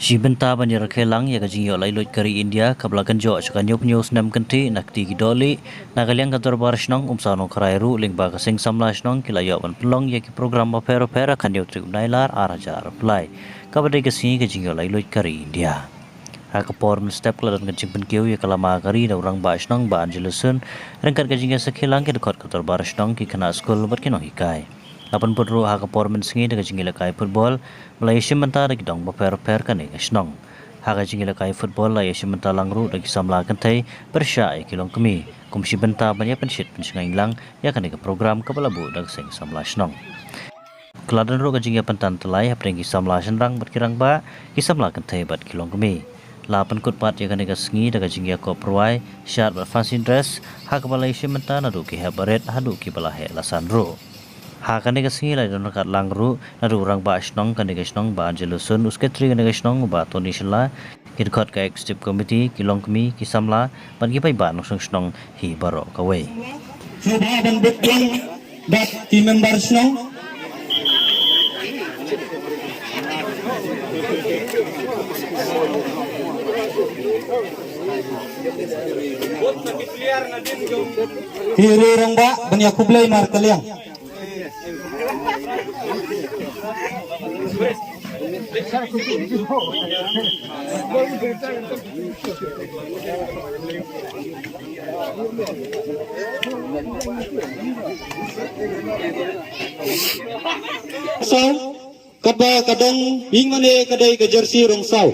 Shibenta banyak kelang ya kajing yo lai kari India kablakan jo sekan yo news nam kanti nakti gidoli nagaliang kantor barsnong umsano karairu ling ba kasing samlasnong kilayo ban pelong ya ki program pera kan yo trik nailar araja reply kabadai kasing kajing yo lai kari India hakapor step keladan kajing penkiu ya kalama kari da orang basnong ba anjelusun rengkat kajing ya sekilang ke dekot kantor barsnong ki kena skul bat kinong hikai Lapan putru hakapor mensengi dengan jingila kai football Malaysia mentah lagi dong per kan ni ngasnong. Haka jingila kai football Malaysia mentah langru lagi samla kentai bersya kilong kemi. Komisi bentah banyak pensit pensengai lang ya kan program kepala bu dak sing samla snong. Keladan ro kajingya pentan telai aprengi samla senrang berkirang ba kisamla kentai bat kilong kemi. Lapan kutpat ya kan sengi daga jingya ko perwai syat ber fancy dress hak Malaysia mentah nadu ki habaret hadu ki balahe lasan ro. Hakan ni kesingi lai don kat langru nadu orang ba snong kan ni snong ba anjelusun uske tri kan ni snong ba toni shla kidkot ka executive committee kilong kemi kisamla ban ki pai ba nong snong hi baro ka we Subha ban buklang dat ki member snong Hiri rong ba ban yakublay mar kaliang So, kada kadang ingmane kadai ke jersey rong sau.